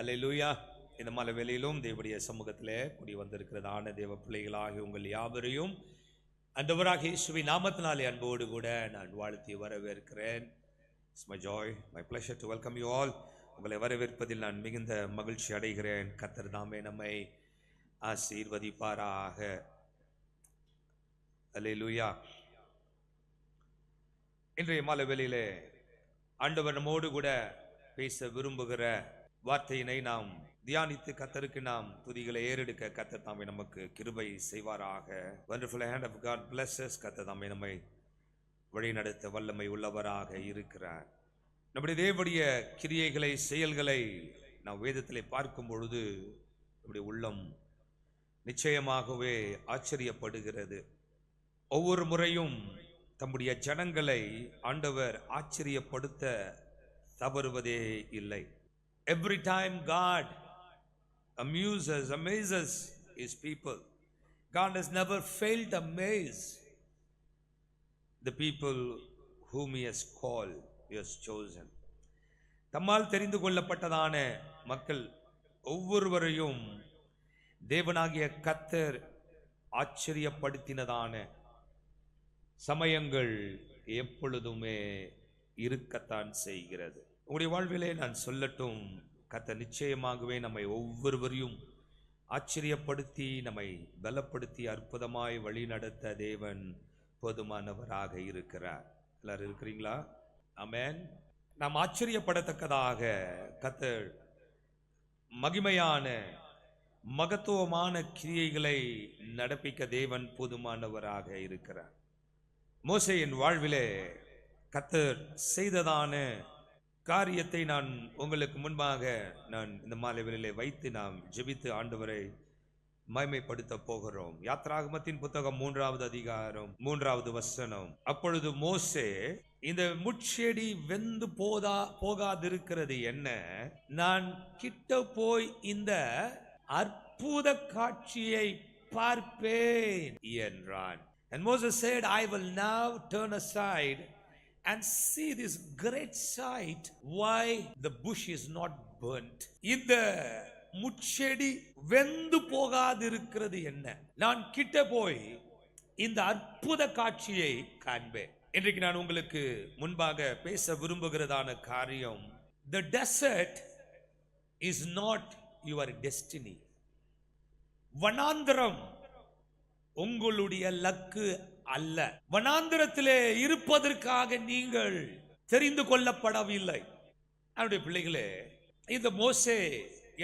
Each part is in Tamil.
அல்லேலூயா. இந்த மலை வேளையிலும் தேவனுடைய சமூகத்திலே கூடி வந்திருக்கிறதான தேவ பிள்ளைகளாகி உங்கள் யாவரையும் ஆண்டவராகிய இயேசுவின் நாமத்தினாலே அன்போடு கூட நான் வாழ்த்தி வரவேற்கிறேன். It's my Joy, my pleasure to welcome you all. உங்களை வரவேற்பதில் நான் மிகுந்த மகிழ்ச்சி அடைகிறேன். கர்த்தர் தாமே நம்மை ஆசீர்வதிப்பாராக. அல்லேலூயா. இன்றைய மாலை வேளையிலே ஆண்டவர் நம்மோடு கூட பேச விரும்புகிற வார்த்தையினை நாம் தியானித்து கர்த்தருக்கு நாம் துதிகளை ஏறெடுக்க கர்த்தர் தாமே நமக்கு கிருபை செய்வாராக. Wonderful hand of God blesses. கர்த்தர் தாமே நம்மை வழிநடத்த வல்லமை உள்ளவராக இருக்கிறார். நம்முடைய தேவனுடைய கிரியைகளை செயல்களை நாம் வேதத்திலே பார்க்கும் பொழுது நம்முடைய உள்ளம் நிச்சயமாகவே ஆச்சரியப்படுகிறது. ஒவ்வொரு முறையும் தம்முடைய ஜனங்களை ஆண்டவர் ஆச்சரியப்படுத்த தவறுவதே இல்லை. Every time God amazes his people. God has never failed to amaze the people whom he has called, he has chosen. தம்மால் தெரிந்து கொள்ளப்பட்டதான மக்கள் ஒவ்வொருவரையும் தேவனாகிய கர்த்தர் ஆச்சரியப்படுத்தினதான சமயங்கள் எப்பொழுதுமே இருக்கத்தான் செய்கிறது. உங்களுடைய வாழ்விலே நான் சொல்லட்டும், கர்த்தர் நிச்சயமாகவே நம்மை ஒவ்வொருவரையும் ஆச்சரியப்படுத்தி நம்மை பலப்படுத்தி அற்புதமாய் வழி நடத்த தேவன் போதுமானவராக இருக்கிறார். எல்லாரும் இருக்கிறீங்களா? ஆமென். நாம் ஆச்சரியப்படத்தக்கதாக கர்த்தர் மகிமையான மகத்துவமான கிரியைகளை நடப்பிக்க தேவன் போதுமானவராக இருக்கிறார். மோசேயின் வாழ்விலே கர்த்தர் செய்ததான காரியத்தை நான் உங்களுக்கு முன்பாக நான் இந்த மாலை வேளையிலே வைத்து நாம் ஜெபித்து ஆண்டவரை மகிமைப்படுத்த போகிறோம். யாத்ராகமத்தின் புத்தகம் 3வது அதிகாரம் 3வது வசனம். அப்பொழுது மோசே, இந்த முட்செடி வெந்து போகாதிருக்கிறது என்ன? நான் கிட்ட போய் இந்த அற்புத காட்சியை பார்ப்பேன் என்றான். And Moses said, I will now turn aside and see this great sight, why the bush is not burnt. இந்த முட்செடி வெந்து போகாதிருக்கிறது என்ன? நான் கிட்ட போய் இந்த அற்புத காட்சியை காண்பேன். இன்றைக்கு நான் உங்களுக்கு முன்பாக பேச விரும்புகிறதான காரியம், the desert is not your destiny. வனாந்தரம் உங்களுடைய லக்கு அல்ல. வனாந்திரத்திலே இருப்பதற்காக நீங்கள் தெரிந்து கொள்ளப்படவில்லை. அவருடைய பிள்ளைகளே, இந்த மோசே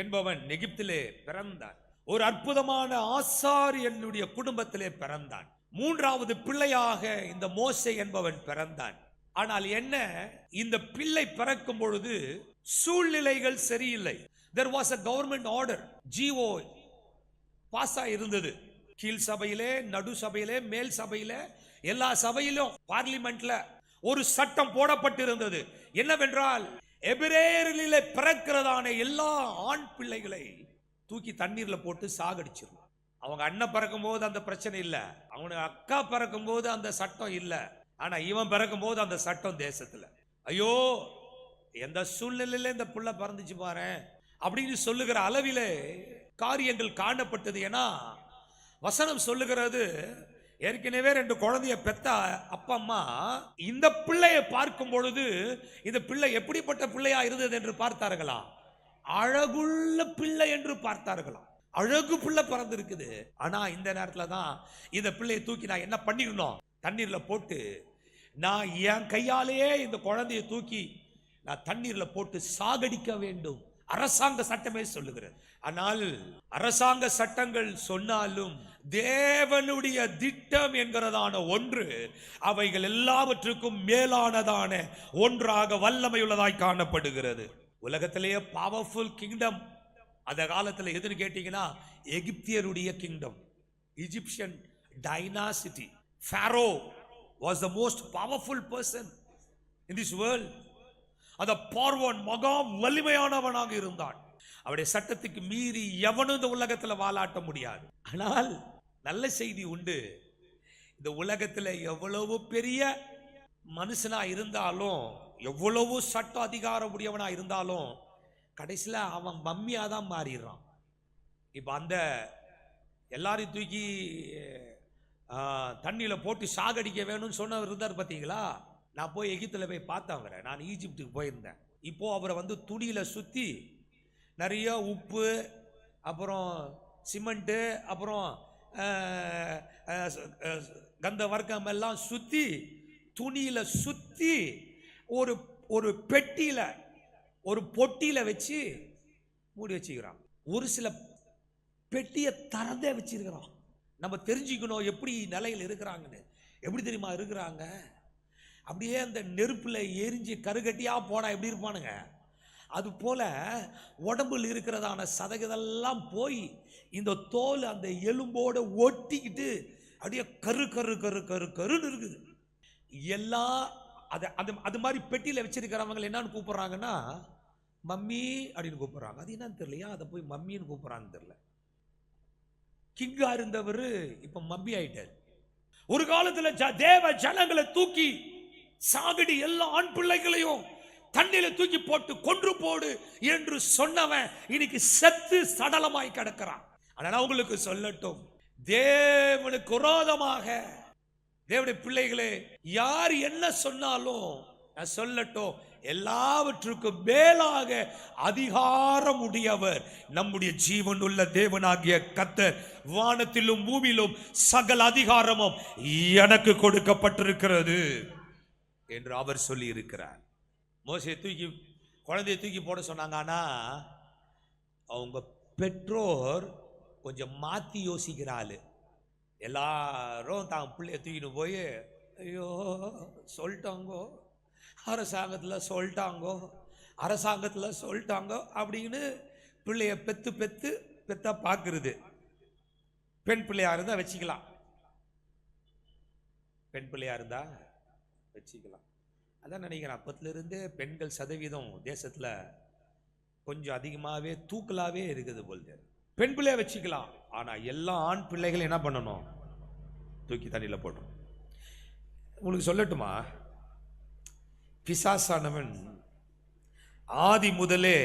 என்பவன் எகிப்திலே பிறந்தான். ஒரு அற்புதமான ஆசாரியனுடைய குடும்பத்திலே பிறந்தான். 3வது பிள்ளையாக இந்த மோசே என்பவன் பிறந்தான். ஆனால் என்ன, இந்த பிள்ளை பிறக்கும் பொழுது சூழ்நிலைகள் சரியில்லை. there was a government order, GO பாஸா இருந்தது. கீழ் சபையிலே, நடு சபையிலே, மேல் சபையிலே, எல்லா சபையிலும் பார்லிமெண்ட்ல ஒரு சட்டம் போடப்பட்டிருந்தது. என்னவென்றால், எபிரேயரிலே பிறக்கிறதான எல்லா ஆண் பிள்ளைகளை தூக்கி தண்ணீர்ல போட்டு சாகடிச்சிடலாம். அவங்க அண்ணன் பிறக்கும் போது அந்த பிரச்சனை இல்ல, அவனுக்கு அக்கா பிறக்கும் போது அந்த சட்டம் இல்ல, ஆனா இவன் பிறக்கும் போது அந்த சட்டம் தேசத்துல. ஐயோ, எந்த சூழ்நிலையில இந்த புள்ள பிறந்துச்சு பாரு அப்படின்னு சொல்லுகிற அளவிலே காரியங்கள் காணப்பட்டது. ஏன்னா வசனம் சொல்லுகிறது, ஏற்கனவே 2 குழந்தைய பெத்த அப்பா அம்மா இந்த பிள்ளையை பார்க்கும் பொழுது இந்த பிள்ளை எப்படிப்பட்ட பிள்ளையா இருந்தது என்று பார்த்தார்களா? அழகுள்ள பிள்ளை என்று பார்த்தார்களா? அழகு பிள்ளை பிறந்திருக்குது. ஆனா இந்த நேரத்துல தான் இந்த பிள்ளையை தூக்கி நான் என்ன பண்ணிடணும், தண்ணீர்ல போட்டு நான் என் கையாலேயே இந்த குழந்தையை தூக்கி நான் தண்ணீர்ல போட்டு சாகடிக்க வேண்டும். அரசாங்க சட்டமே சொல்லுகிறது. ஆனால் அரசாங்க சட்டங்கள் சொன்னாலும் தேவனுடைய திட்டம் என்கிறதான ஒன்று அவைகள் எல்லாவற்றுக்கும் மேலானதான ஒன்றாக வல்லமையுள்ளதாய் காணப்படுகிறது. உலகத்திலேயே பவர்ஃபுல் கிங்டம் அந்த காலத்தில் எதுன்னு கேட்டீங்கன்னா, எகிப்தியருடைய kingdom, Egyptian dynasty. Pharaoh was the most powerful person in this world. அந்த பார்வோன் மகா வலிமையானவனாக இருந்தான். அவருடைய சட்டத்துக்கு மீறி எவனும் இந்த உலகத்துல வாலாட்ட முடியாது. ஆனால் நல்ல செய்தி உண்டு, இந்த உலகத்துல எவ்வளவு பெரிய மனுஷனா இருந்தாலும், எவ்வளவு சட்ட அதிகாரம் உடையவனா இருந்தாலும், கடைசியில் அவன் மம்மியாக தான் மாறிடுறான். இப்போ அந்த எல்லாரையும் தூக்கி தண்ணியில் போட்டு சாகடிக்க வேணும்னு சொன்னவர் இருந்தார் பார்த்தீங்களா? நான் போய் எகிப்தில் போய் பார்த்தேன் அவரை. நான் ஈஜிப்டுக்கு போயிருந்தேன். இப்போ அவரை வந்து துணியில் சுற்றி நிறைய உப்பு, அப்புறம் சிமெண்ட்டு, அப்புறம் கந்த வர்க்கம் எல்லாம் சுற்றி துணியில் சுற்றி ஒரு ஒரு பெட்டியில் ஒரு பொட்டியில் வச்சு மூடி வச்சுக்கிறான். ஒரு சில பெட்டியை திறந்தே வச்சிருக்கிறான். நம்ம தெரிஞ்சுக்கணும் எப்படி நிலையில் இருக்கிறாங்கன்னு. எப்படி தெரியுமா இருக்கிறாங்க? அப்படியே அந்த நெருப்பில் எரிஞ்சு கருகட்டியா போனா எப்படி இருப்பானுங்க, அது போல உடம்புல இருக்கிறதான சதகதெல்லாம் போய் இந்த தோல் அந்த எலும்போட ஒட்டிக்கிட்டு அப்படியே கரு கரு கரு கரு கருன்னு இருக்குது. எல்லாம் அது மாதிரி பெட்டியில் வச்சிருக்கிறவங்க என்னன்னு கூப்பிடுறாங்கன்னா மம்மி அப்படின்னு கூப்பிடுறாங்க. அது என்னன்னு தெரியலையா, அதை போய் மம்மின்னு கூப்பிடுறான்னு தெரியல. கிங்கா இருந்தவர் இப்ப மம்மி ஆயிட்டார். ஒரு காலத்துல தேவ ஜனங்களை தூக்கி சாகடி எல்லா ஆண் பிள்ளைகளையும் தண்ணியில தூக்கி போட்டு கொன்று போடு என்று சொன்னவன் இன்னைக்கு செத்து சடலமாய் கிடக்கிறான். ஆனா உங்களுக்கு சொல்லட்டும், தேவனுக்கு விரோதமாக தேவனுடைய பிள்ளைகளே யார் என்ன சொன்னாலும் நான் சொல்லட்டும், எல்லாவற்றுக்கும் மேலாக அதிகாரம் உடையவர் நம்முடைய ஜீவனுள்ள தேவனாகிய கர்த்தர். வானத்திலும் பூமியிலும் சகல அதிகாரமும் எனக்கு கொடுக்கப்பட்டிருக்கிறது என்று அவர் சொல்லி இருக்கிறார். மோசே குழந்தையை தூக்கி போட சொன்னாங்க. ஆனா அவங்க பெற்றோர் கொஞ்சம் மாத்தி யோசிக்கிறாள். எல்லாரும் தான் பிள்ளைய தூக்கிட்டு போய் ஐயோ சொல்லிட்டாங்கோ, அரசாங்கத்தில் சொல்லிட்டாங்கோ அப்படின்னு பிள்ளைய பெத்தா பார்க்கறது. பெண் பிள்ளையா இருந்தா வச்சுக்கலாம், பெண் பிள்ளையா இருந்தா வச்சுக்கலாம். அதான் நினைக்கிறேன், அப்பத்திலிருந்தே பெண்கள் சதவீதம் தேசத்துல கொஞ்சம் அதிகமாகவே தூக்கலாவே இருக்குது போல். பெண் பிள்ளைய வச்சுக்கலாம், ஆனா எல்லா ஆண் பிள்ளைகளும் என்ன பண்ணணும், தூக்கி தண்ணியில போட்டோம். உங்களுக்கு சொல்லட்டுமா, பிசாசானவன் ஆதி முதலே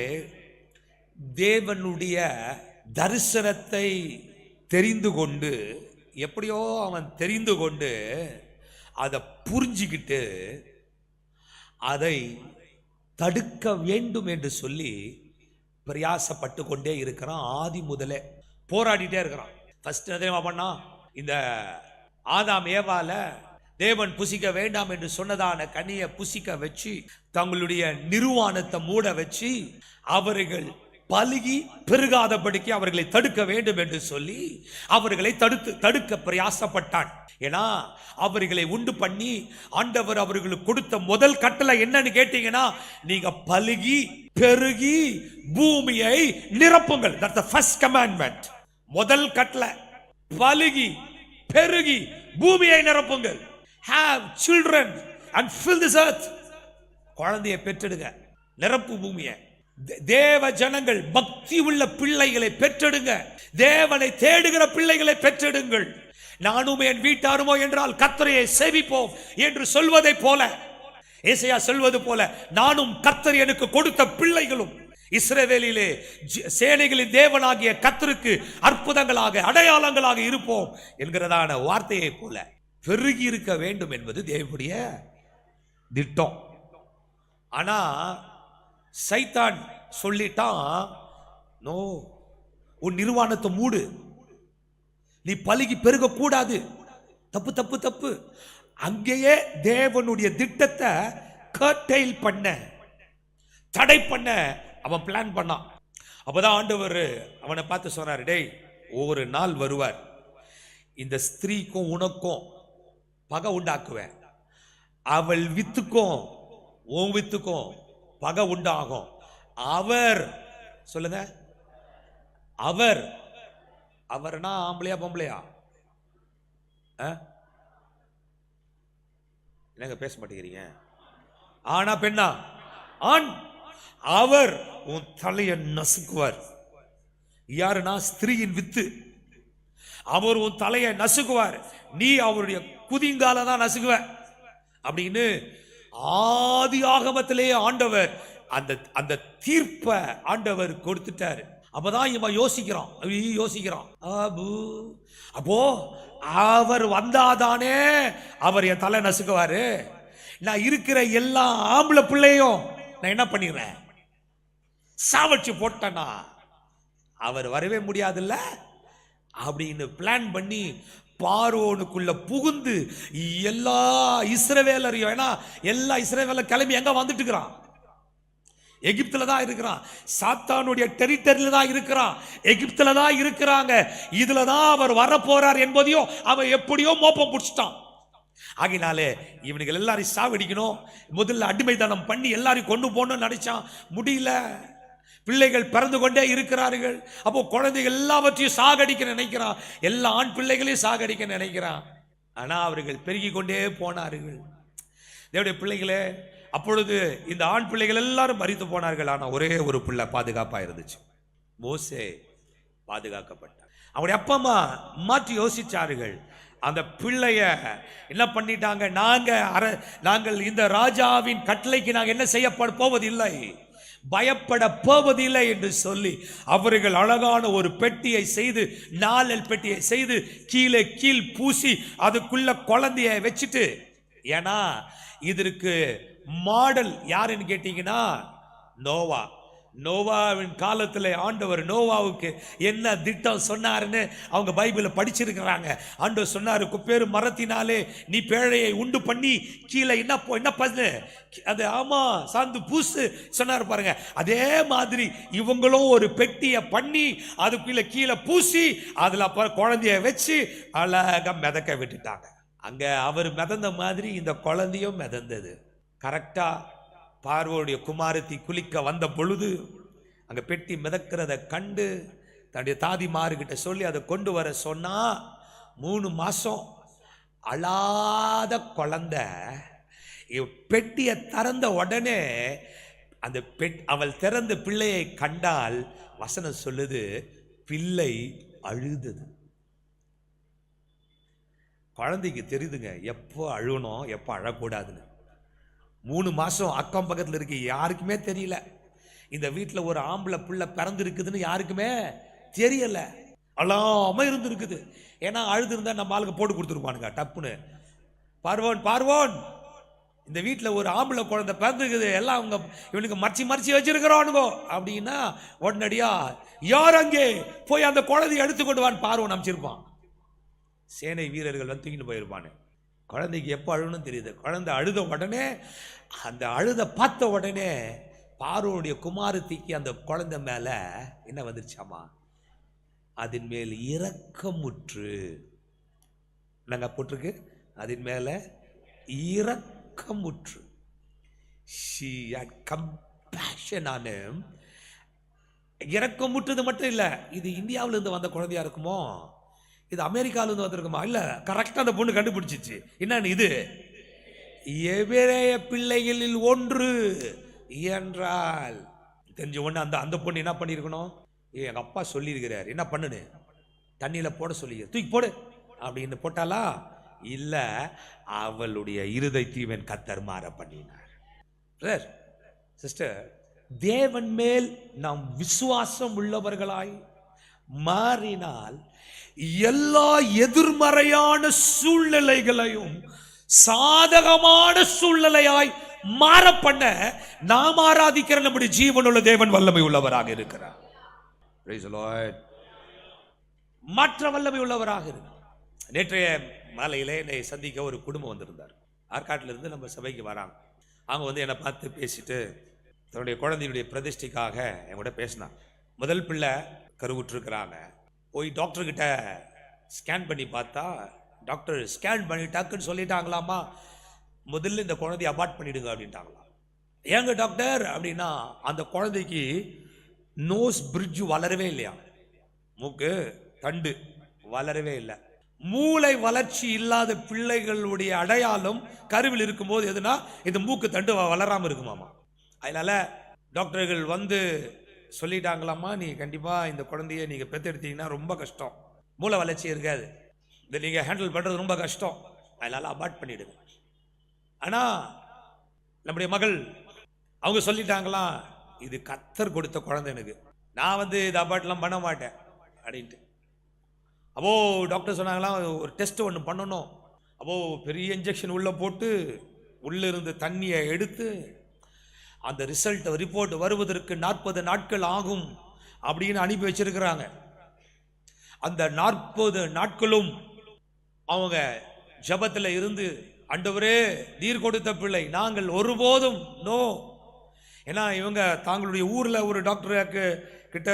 தேவனுடைய தரிசனத்தை தெரிந்து கொண்டு, எப்படியோ அவன் தெரிந்து கொண்டு அதை புரிஞ்சுக்கிட்டு அதை தடுக்க வேண்டும் என்று சொல்லி பிரயாசப்பட்டு கொண்டே இருக்கிறான். ஆதி முதலே போராடிட்டே இருக்கிறான். ஃபர்ஸ்ட் என்ன பண்ணா, இந்த ஆதாம் ஏவால தேவன் புசிக்க வேண்டாம் என்று சொன்னதான கனியை புசிக்க வச்சு தங்களுடைய நிர்வாணத்தை மூட வச்சு அவர்கள் பலுகி பெருகாதபடிக்கு அவர்களை தடுக்க வேண்டும் என்று சொல்லி அவர்களை தடுக்க பிரயாசப்பட்டான். ஏன்னா அவர்களை உண்டு பண்ணி ஆண்டவர் அவர்களுக்கு கொடுத்த முதல் கட்டளை என்னன்னு கேட்டீங்கன்னா, நீங்க பலுகி பெருகி பூமியை நிரப்புங்கள். that's the first commandment. முதல் கட்டளை பலுகி பெருகி பூமியை நிரப்புங்கள். have children and fill this earth. குழந்தையை பெற்றெடுங்க, நிரப்பு பூமியை. தேவ ஜனங்கள் பக்தி உள்ள பிள்ளைகளை பெற்றெடுங்க, தேவனை தேடுகிற பிள்ளைகளை பெற்றெடுங்கள். நானும் என் வீட்டாருமோ என்றால் கர்த்தரையை சேவிப்போம் என்று சொல்வதை போல, ஏசாயா சொல்வது போல, நானும் கர்த்தர் எனக்கு கொடுத்த பிள்ளைகளும் இஸ்ரவேலிலே சேனைகளின் தேவனாகிய கர்த்தருக்கு அற்புதங்களாக அடையாளங்களாக இருப்போம் என்கிறதான வார்த்தையை போல பெருகி இருக்க வேண்டும் என்பது தேவனுடைய திட்டம். ஆனா சைத்தான் சொல்லிட்டான், நோ, உன் நிர்வாணத்தை மூடு, நீ பலுகி பெருக கூடாது. தப்பு தப்பு தப்பு. அங்கேயே தேவனுடைய திட்டத்தை கர்டைல் பண்ண, தடை பண்ண அவன் பிளான் பண்ணான். அப்பதான் ஆண்டவர் அவனை பார்த்து சொன்னார், டேய், ஒவ்வொரு நாள் வருவார், இந்த ஸ்திரீக்கும் உனக்கும் பகை உண்டாக்குவேன், அவள் வித்துக்கும் உன் வித்துக்கும் பகை உண்டாகும். அவர் சொல்லுங்க, அவர்னா ஆம்பளையா பொம்பளையா? என்னங்க பேச மாட்டேங்கிறீங்க? ஆனா பெண்ணா? ஆண். அவர் உன் தலையை நசுக்குவார். யாருன்னா ஸ்திரீயின் வித்து. அவர் உன் தலையை நசுக்குவார், நீ அவருடைய குதிங்கால தான் நசுக்குவ அப்படின்னு ஆதி ஆகமத்திலேயே ஆண்டவர் அந்த அந்த தீர்ப்பை ஆண்டவர் கொடுத்துட்டாரு. அப்பதான் இவன் யோசிக்கிறான் அப்போ அவர் வந்தாதானே அவர் என் தலை நசுக்குவாரு. நான் இருக்கிற எல்லா ஆம்பளை பிள்ளையும் நான் என்ன பண்ணிடுறேன், சாவடிச்சு போட்டேன்னா அவர் வரவே முடியாதுல்ல அப்படின்னு பிளான் பண்ணி பார்வோனுக்குள்ள புகுந்து எல்லா இஸ்ரவேலரையும், ஏன்னா எல்லா இஸ்ரவேலர் கிளம்பி எங்க வந்துட்டு இருக்கிறான், எகிப்துல தான் இருக்கிறான், சாத்தானுடைய டெரிட்டரியில தான் இருக்கிறான், எகிப்துல தான் இருக்கிறாங்க. இதுல தான் அவர் வர போறார் என்பதையும் அவன் எப்படியோ மோப்பம் பிடிச்சிட்டான். ஆகினாலே இவனுக்கு எல்லாரையும் சாவடிக்கணும், முதல்ல அடிமைத்தனம் பண்ணி எல்லாரையும் கொண்டு போகணும்னு நினைச்சான். முடியல, பிள்ளைகள் பிறந்து கொண்டே இருக்கிறார்கள். அப்போ குழந்தைகள் எல்லாவற்றையும் சாகடிக்க நினைக்கிறான், எல்லா ஆண் பிள்ளைகளையும் சாகடிக்க நினைக்கிறான். ஆனா அவர்கள் பெருகி கொண்டே போனார்கள். தேவனுடைய பிள்ளைகளே, அப்பொழுது இந்த ஆண் பிள்ளைகள் எல்லாரும் மரித்து போனார்கள். ஆனா ஒரே ஒரு பிள்ளை பாதுகாப்பா இருந்துச்சு, மோசே பாதுகாக்கப்பட்டார். அவருடைய அப்பா அம்மா மாற்றி யோசிச்சார்கள். அந்த பிள்ளைய என்ன பண்ணிட்டாங்க, நாங்கள் இந்த ராஜாவின் கட்டளைக்கு நாங்கள் என்ன செய்யப்பட போவதில்லை, பயப்பட போவதில்லை என்று சொல்லி அவர்கள் அழகான ஒரு பெட்டியை செய்து, நாலல் பெட்டியை செய்து கீழ் பூசி அதுக்குள்ள குழந்தைய வச்சுட்டு, ஏன்னா இதற்கு மாடல் யாருன்னு கேட்டீங்கன்னா நோவாவின் காலத்தில் ஆண்டவர் நோவாவுக்கு என்ன திட்டம் சொன்னாருன்னு அவங்க பைபிளை படிச்சிருக்கிறாங்க. ஆண்டவர் சொன்னாரு, குப்பேறு மரத்தினாலே நீ பேழையை உண்டு பண்ணி கீழே என்ன பண்ணு, அது ஆமா சாந்து பூசு சொன்னாரு பாருங்க. அதே மாதிரி இவங்களும் ஒரு பெட்டியை பண்ணி அதுக்குள்ள கீழே பூசி அதுல குழந்தைய வச்சு அழகா மிதக்க விட்டுட்டாங்க. அங்க அவர் மிதந்த மாதிரி இந்த குழந்தையும் மிதந்தது. கரெக்டா பார்வோடைய குமாரத்தி குளிக்க வந்த பொழுது அங்க பெட்டி மிதக்கிறத கண்டு தன்னுடைய தாதிமார்கிட்ட சொல்லி அதை கொண்டு வர சொன்னா, 3 மாசம் அழாத குழந்தை பெட்டியை திறந்த உடனே அந்த அவள் திறந்த பிள்ளையை கண்டால் வசனம் சொல்லுது, பிள்ளை அழுதது. குழந்தைக்கு தெரியுதுங்க எப்போ அழுகணும் எப்போ அழக்கூடாதுன்னு. 3 மாசம் அக்கம் பக்கத்தில் இருக்கு, யாருக்குமே தெரியல. இந்த வீட்டில் ஒரு ஆம்பளை பிள்ளை பிறந்து இருக்குதுன்னு யாருக்குமே தெரியல, அழாம இருந்து இருக்குது. ஏன்னா அழுது இருந்தா நம்ம ஆளுக்கு போட்டு கொடுத்துருப்பானுங்க டப்புன்னு. பார்வோன் இந்த வீட்டில் ஒரு ஆம்பளை குழந்தை பிறந்துருக்குது, எல்லாம் அவங்க இவனுக்கு மறைச்சி வச்சிருக்கிறானுங்கோ அப்படின்னா உடனடியா யார் அங்கே போய் அந்த குழந்தையை எடுத்துக்கொண்டு வான்னு பார்வோன் அமைச்சிருப்பான். சேனை வீரர்கள் வந்து தூக்கிட்டு போயிருப்பானு. குழந்தைக்கு எப்போ அழுகணும்னு தெரியுது. குழந்தை அழுத உடனே, அந்த அழுத பார்த்த உடனே பார்வோனுடைய குமாரத்திக்கு அந்த குழந்தை மேல என்ன வந்துருச்சாமா, அதன் மேல் இரக்கமுற்று, நாங்க போட்டிருக்கு, அதன் மேல இரக்கமுற்று. she had compassion on him. இரக்கமுற்றது மட்டும் இல்ல, இது இந்தியாவிலிருந்து வந்த குழந்தையா இருக்குமோ, இது அமெரிக்காவிலிருந்து வந்திருக்குமா, இல்ல கரெக்டா அந்த பொண்ணு கண்டுபிடிச்சிச்சு. என்னன்னு, இது எபிரேய பிள்ளைகளில் ஒன்று என்றால் தெரிஞ்ச ஒண்ணு. அந்த பொண்ணு என்ன பண்ணிருக்கணும், எங்க அப்பா சொல்லியிருக்கிறார், என்ன பண்ணுன்னு, தண்ணியில போட சொல்லி தூக்கி போடு அப்படின்னு போட்டாலா, இல்ல அவளுடைய இருதயத்தையும் கர்த்தர் மாற பண்ணினார். சிஸ்டர், தேவன் மேல் நாம் விசுவாசம் உள்ளவர்களாய் மாறினால் எல்லா எதிர்மறையான சூழ்நிலைகளையும் சாதகமான சூழ்நிலையாய் மாற பண்ண நாம் ஆராதிக்கிற நம்முடைய ஜீவனுள்ள தேவன் வல்லமை உள்ளவராக இருக்கிறார். மாற்ற வல்லமை உள்ளவராக இருக்கிறார். நேற்றைய மாலையிலே என்னை சந்திக்க ஒரு குடும்பம் வந்திருந்தார். ஆற்காட்டில இருந்து நம்ம சபைக்கு வராங்க. அவங்க வந்து என்னை பார்த்து பேசிட்டு தன்னுடைய குழந்தையுடைய பிரதிஷ்டைக்காக என்கிட்ட பேசினான். முதல் பிள்ளை கருவுற்றிருக்கிறாங்க. போய் டாக்டர்கிட்ட ஸ்கேன் பண்ணி பார்த்தா, டாக்டர் ஸ்கேன் பண்ணிட்டாக்குன்னு சொல்லிட்டாங்களாமா, முதல்ல இந்த குழந்தைய அபார்ட் பண்ணிடுங்க அப்படின்ட்டாங்களா. ஏங்க டாக்டர் அப்படின்னா, அந்த குழந்தைக்கு நோஸ் பிரிட்ஜ் வளரவே இல்லையா, மூக்கு தண்டு வளரவே இல்லை. மூளை வளர்ச்சி இல்லாத பிள்ளைகளுடைய அடையாளம் கருவில் இருக்கும்போது எதுனா இந்த மூக்கு தண்டு வளராமல் இருக்குமாமா. அதனால டாக்டர்கள் வந்து சொல்லிட்டாங்களாமா, நீ கண்டிப்பா இந்த குழந்தைய நீங்க பெற்றெடுத்தீங்கன்னா ரொம்ப கஷ்டம், மூளை வளர்ச்சி இருக்காது, இதை நீங்க ஹேண்டில் பண்றது ரொம்ப கஷ்டம், அதனால அபார்ட் பண்ணிடுங்க. ஆனா நம்முடைய மகள் அவங்க சொல்லிட்டாங்களாம், இது கர்த்தர் கொடுத்த குழந்தை, எனக்கு நான் இது அபார்ட்லாம் பண்ண மாட்டேன் அப்படின்ட்டு. அப்போ டாக்டர் சொன்னாங்களாம், ஒரு டெஸ்ட் ஒன்று பண்ணணும். அப்போ பெரிய இன்ஜெக்ஷன் உள்ள போட்டு உள்ள இருந்து தண்ணியை எடுத்து அந்த ரிப்போர்ட் வருவதற்கு 40 நாட்கள் ஆகும் அப்படின்னு அனுப்பி வச்சிருக்கிறாங்க. அந்த 40 நாட்களும் அவங்க ஜெபத்தில் இருந்து, ஆண்டவரே நீர் கொடுத்த பிள்ளை, நாங்கள் ஒருபோதும் நோ. ஏன்னா இவங்க தாங்களுடைய ஊர்ல ஒரு டாக்டருக்கு கிட்ட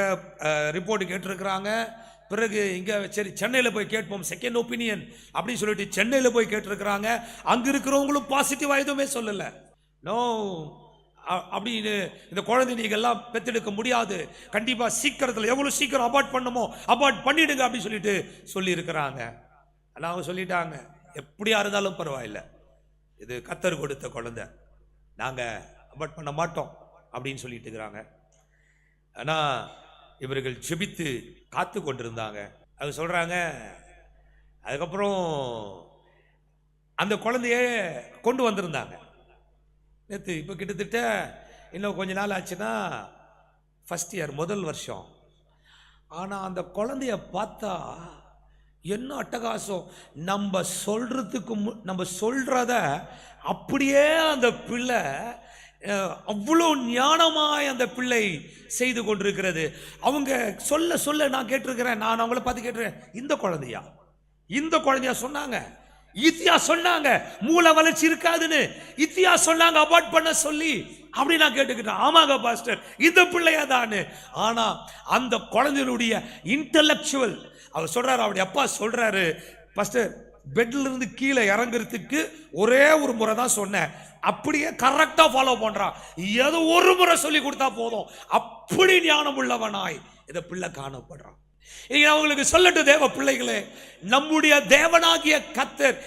ரிப்போர்ட் கேட்டிருக்கிறாங்க. பிறகு இங்க சரி சென்னையில் போய் கேட்போம், செகண்ட் ஒப்பீனியன் அப்படின்னு சொல்லிட்டு சென்னையில் போய் கேட்டிருக்கிறாங்க. அங்க இருக்கிறவங்களும் பாசிட்டிவா எதுவுமே சொல்லல. நோ அப்படின்னு, இந்த குழந்தை நீங்க எல்லாம் பெத்தெடுக்க முடியாது, கண்டிப்பா சீக்கிரத்தில் எவ்வளவு சீக்கிரம் அபார்ட் பண்ணுமோ அபார்ட் பண்ணிடுங்க அப்படின்னு சொல்லிட்டு சொல்லி இருக்கிறாங்க. ஆனால் அவங்க சொல்லிட்டாங்க, எப்படியா இருந்தாலும் பரவாயில்ல, இது கர்த்தர் கொடுத்த குழந்தை, நாங்க அபார்ட் பண்ண மாட்டோம் அப்படின்னு சொல்லிட்டு இருக்கிறாங்க. ஆனா இவர்கள் ஜெபித்து காத்து கொண்டிருந்தாங்க. அது சொல்றாங்க, அதுக்கப்புறம் அந்த குழந்தைய கொண்டு வந்திருந்தாங்க நேற்று. இப்போ கிட்டத்தட்ட இன்னும் கொஞ்ச நாள் ஆச்சுன்னா ஃபர்ஸ்ட் இயர், முதல் வருஷம். ஆனால் அந்த குழந்தைய பார்த்தா என்ன அட்டகாசம், நம்ம சொல்றதுக்கு நம்ம சொல்றத அப்படியே அந்த பிள்ளை அவ்வளோ ஞானமாய் அந்த பிள்ளை செய்து கொண்டிருக்கிறது. அவங்க சொல்ல சொல்ல நான் கேட்டிருக்கிறேன், நான் அவங்கள பார்த்து கேட்டுறேன், இந்த குழந்தையா சொன்னாங்க, இத்தியா சொன்னாங்க மூளை வளர்ச்சி இருக்காதுன்னு, இத்தியா சொன்னாங்க அபார்ட் பண்ண சொல்லி, அப்படி நான் கேட்டுக்கிட்டேன். ஆமாங்க பாஸ்டர், இந்த பிள்ளையா தான். ஆனா அந்த குழந்தையுடைய இன்டலெக்சுவல், அவர் சொல்றாரு, அவருடைய அப்பா சொல்றாரு, பாஸ்டர் பெட்ல இருந்து கீழே இறங்குறதுக்கு ஒரே ஒரு முறை தான் சொன்னேன், அப்படியே கரெக்டா ஃபாலோ பண்றான், ஏதோ ஒரு முறை சொல்லி கொடுத்தா போதும், அப்படி ஞானம் உள்ளவனாய் இந்த பிள்ளை காணப்படுறான். அவங்களுக்கு சொல்லட்டும், தேவ பிள்ளைகளே, நம்முடைய தேவனாகிய கர்த்தர்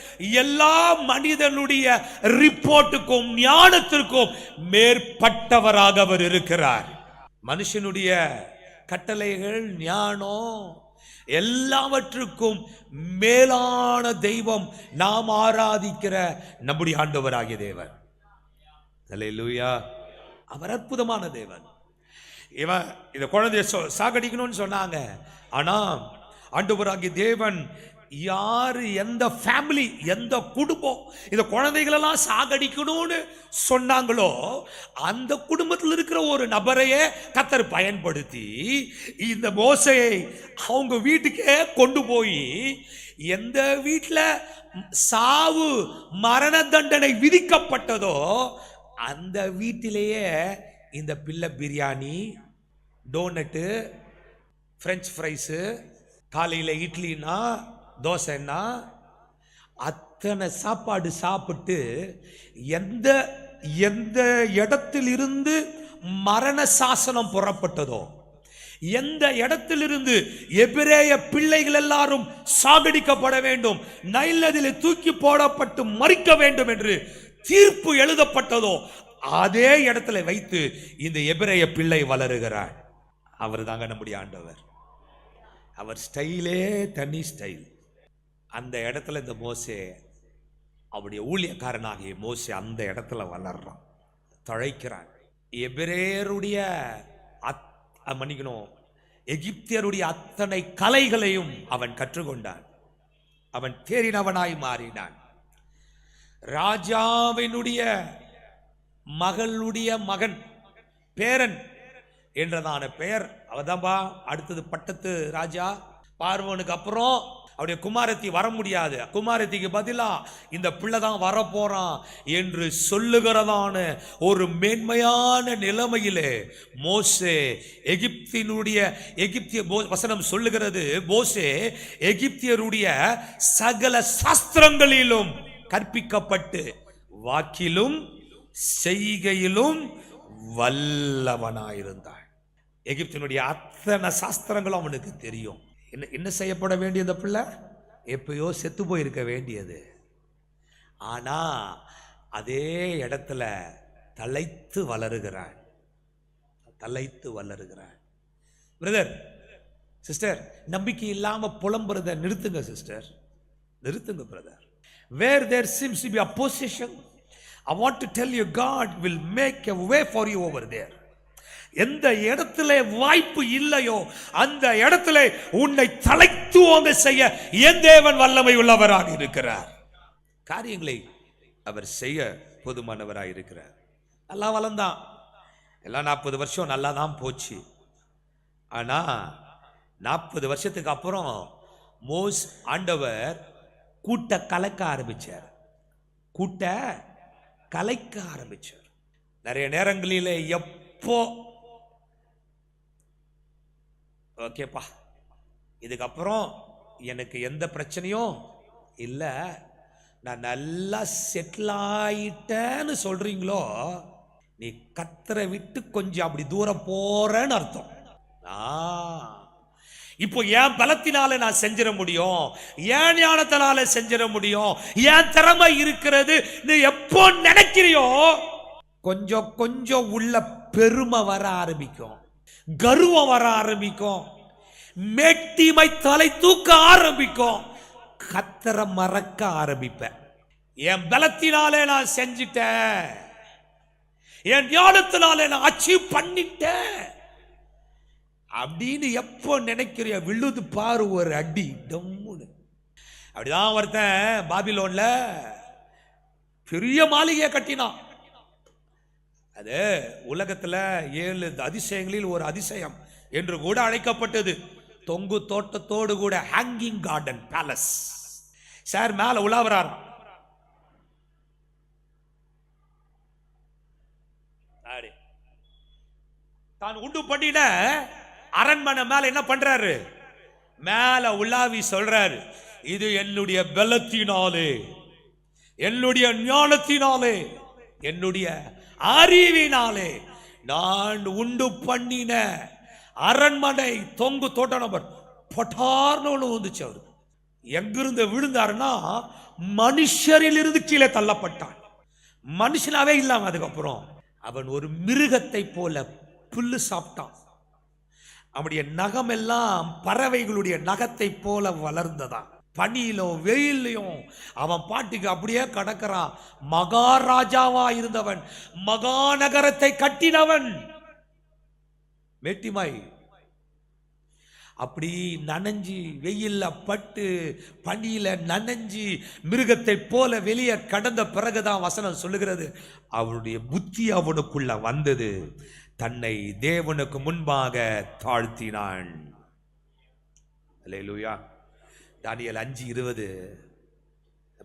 எல்லா மனிதனுடைய ரிப்போர்ட்டுக்கும் ஞானத்திற்கும் மேற்பட்டவராக அவர் இருக்கிறார். மனுஷனுடைய கட்டளைகள், ஞானம் எல்லாவற்றுக்கும் மேலான தெய்வம் நாம் ஆராதிக்கிற நம்முடைய ஆண்டவராகிய தேவன். அல்லேலூயா. அவர் அற்புதமான தேவன். இவன் இந்த குழந்தைய சாகடிக்கணும்னு சொன்னாங்க. ஆனா ஆண்டவராகிய தேவன் யாரு, எந்த ஃபேமிலி, எந்த குடும்பம் இந்த குழந்தைகளெல்லாம் சாகடிக்கணும்னு சொன்னாங்களோ அந்த குடும்பத்தில் இருக்கிற ஒரு நபரையே கர்த்தர் பயன்படுத்தி இந்த மோசேயை அவங்க வீட்டுக்கே கொண்டு போய், எந்த வீட்டில் சாவு மரண தண்டனை விதிக்கப்பட்டதோ அந்த வீட்டிலேயே இந்த பிள்ளை பிரியாணி, டோனட்டு, பிரெஞ்சு ஃப்ரைஸு, காலையில் இட்லினா தோசைன்னா அத்தனை சாப்பாடு சாப்பிட்டு, எந்த எந்த இடத்திலிருந்து மரண சாசனம் புறப்பட்டதோ, எந்த இடத்திலிருந்து எபிரேய பிள்ளைகள் எல்லாரும் சாகடிக்கப்பட வேண்டும், நைல் நதியிலே தூக்கி போடப்பட்டு மரிக்க வேண்டும் என்று தீர்ப்பு எழுதப்பட்டதோ அதே இடத்துல வைத்து இந்த எபிரேய பிள்ளை வளருகிறார். அவர் தாங்க நம்முடைய ஆண்டவர். அவர் ஸ்டைலே தனி ஸ்டைல். அந்த இடத்துல இந்த மோசே, அவருடைய ஊழியக்காரனாகிய மோசே அந்த இடத்துல வளர்றான், தழைக்கிறான். எபிரேயருடைய மன்னிக்கணும், எகிப்தியருடைய அத்தனை கலைகளையும் அவன் கற்றுக்கொண்டான். அவன் தேறினவனாய் மாறினான். ராஜாவினுடைய மகளுடைய மகன், பேரன் என்றதான பெயர் அவதான்பா அடுத்தது பட்டத்து ராஜா. பார்வோனுக்கு அப்புறம் அவருடைய குமாரத்தி வர முடியாது, குமாரத்திக்கு பதிலா இந்த பிள்ளை தான் வரப்போறான் என்று சொல்லுகிறதான ஒரு மேன்மையான நிலைமையிலே மோசே எகிப்திய வசனம் சொல்லுகிறது, மோசே எகிப்தியருடைய சகல சாஸ்திரங்களிலும் கற்பிக்கப்பட்டு வாக்கிலும் செய்கையிலும் வல்லவனாயிருந்தான். எகிப்தினுடைய அத்தனை சாஸ்திரங்களும் அவனுக்கு தெரியும். என்ன செய்யப்பட வேண்டிய இந்த பிள்ளை எப்பயோ செத்து போயிருக்க வேண்டியது. ஆனா அதே இடத்துல தழைத்து வளருகிறான், தழைத்து வளருகிறான். பிரதர், சிஸ்டர், நம்பிக்கை இல்லாம புலம்புறத நிறுத்துங்க சிஸ்டர், நிறுத்துங்க brother. Where there seems to be opposition, I want to tell you, God will make a way for you over there. எந்த இடத்துல வாய்ப்பு இல்லையோ அந்த இடத்துல உன்னை தலைத்துவங்க செய்ய என் தேவன் வல்லமை உள்ளவராக இருக்கிறார். காரியங்களை அவர் செய்ய போதுமானவராக இருக்கிறார். நல்லா வளர்ந்தான், எல்லாம் 40 வருஷம் நல்லா தான் போச்சு. ஆனா 40 வருஷத்துக்கு அப்புறம் ஆண்டவர் கூட்ட கலைக்க ஆரம்பிச்சார். கூட்ட கலைக்க ஆரம்பிச்சார். நிறைய நேரங்களில் எப்போ ஓகேப்பா இதுக்கப்புறம் எனக்கு எந்த பிரச்சனையும் இல்லை, நான் நல்லா செட்டில் ஆயிட்டேன்னு சொல்றீங்களோ, நீ கத்தரை விட்டு கொஞ்சம் அப்படி தூரம் போறேன்னு அர்த்தம். இப்போ என் பலத்தினால நான் செஞ்சிட முடியும், என் ஞானத்தினால செஞ்சிட முடியும், என் திறமை இருக்கிறது நீ எப்போ நினைக்கிறியோ கொஞ்சம் கொஞ்சம் உள்ள பெருமை வர ஆரம்பிக்கும், கர்வம் வர ஆரம்பிக்கும், மேட்டிமை தலை தூக்க ஆரம்பிக்கும், கத்தரை மறக்க ஆரம்பிப்பேன். என் பலத்தினாலே நான் செஞ்சிட்டேன், என் ஞானத்தினாலே நான் அச்சீவ் பண்ணிட்டேன் அப்படின்னு எப்போ நினைக்கிறிய விழுது பாரு ஒரு அடி டம்முன்னு. அப்படிதான் ஒருத்தன் பாபிலோன்ல பெரிய மாளிகையை கட்டினான். அது உலகத்துல 7 அதிசயங்களில் ஒரு அதிசயம் என்று கூட அழைக்கப்பட்டது. தொங்கு தோட்டத்தோடு கூட ஹேங்கிங் கார்டன் பேலஸ். சார் மேல உலாவறார், தான் உண்டு பண்ணின அரண்மனை மேல என்ன பண்றாரு, மேல உலாவி சொல்றாரு, இது என்னுடைய பலத்தினாலே, என்னுடைய ஞானத்தினாலே, என்னுடைய அறிவினாலே நான் உண்டு பண்ணின அரண்மனை தொங்கு தோட்ட நம்பர் பட்டார்னு வந்துச்சு. அவரு எங்கிருந்து விழுந்தாருன்னா மனுஷரில் இருந்து கீழே தள்ளப்பட்டான். மனுஷனாவே இல்லாம அதுக்கப்புறம் அவன் ஒரு மிருகத்தை போல புல்லு சாப்பிட்டான். அவனுடைய நகம் எல்லாம் பறவைகளுடைய நகத்தை போல வளர்ந்ததான். பனியிலும் வெயிலையும் அவன் பாட்டுக்கு அப்படியே கடக்கிறான். மகாராஜாவா இருந்தவன், மகாநகரத்தை கட்டினவன் மேட்டிமாய் அப்படி நனைஞ்சி வெயில்ல பட்டு பனியில நனைஞ்சி மிருகத்தை போல வெளியே கடந்த பிறகுதான் வசனம் சொல்லுகிறது, அவனுடைய புத்தி அவனுக்குள்ள வந்தது, தன்னை தேவனுக்கு முன்பாக தாழ்த்தினான். அல்லேலூயா. தானியேல் 5:20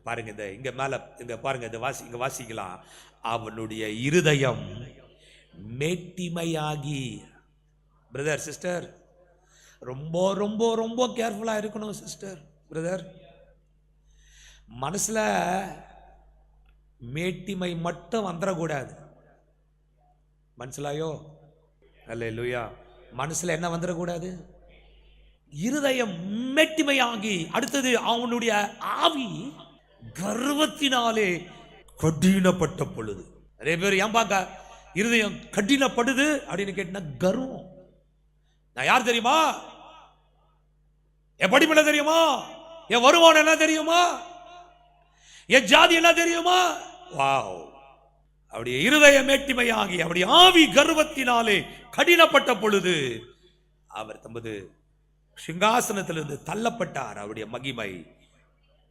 பாருங்க. இங்க மேல இங்க பாருங்க, இங்க வாசிக்கலாம். அவனுடைய இருதயம் மேட்டிமையாகி. பிரதர் சிஸ்டர், ரொம்ப ரொம்ப ரொம்ப கேர்ஃபுல்லா இருக்கணும் சிஸ்டர் பிரதர். மனசுல மேட்டிமை மட்டும் வந்துடக்கூடாது. மனசுலாயோ அல்லேலூயா. மனசுல என்ன வந்துடக்கூடாது, இருதயம் மேட்டிமையாகி. அடுத்தது அவனுடைய ஆவி கர்வத்தினாலே கடினப்பட்ட பொழுது. நிறைய பேர் ஏன் பார்க்க இருதயம் கடினப்படுது அப்படின்னு கேட்டா கர்வம். நான் யார் தெரியுமா, என் படிப்பு என்ன தெரியுமா, என் வருமானம் என்ன தெரியுமா, என் ஜாதி என்ன தெரியுமா, வாவ். அவருடைய இருதய மேட்டிமையாகி அவருடைய ஆவி கர்வத்தினாலே கடினப்பட்ட பொழுது அவர் தமது சிங்காசனத்திலிருந்து தள்ளப்பட்டார். அவருடைய மகிமை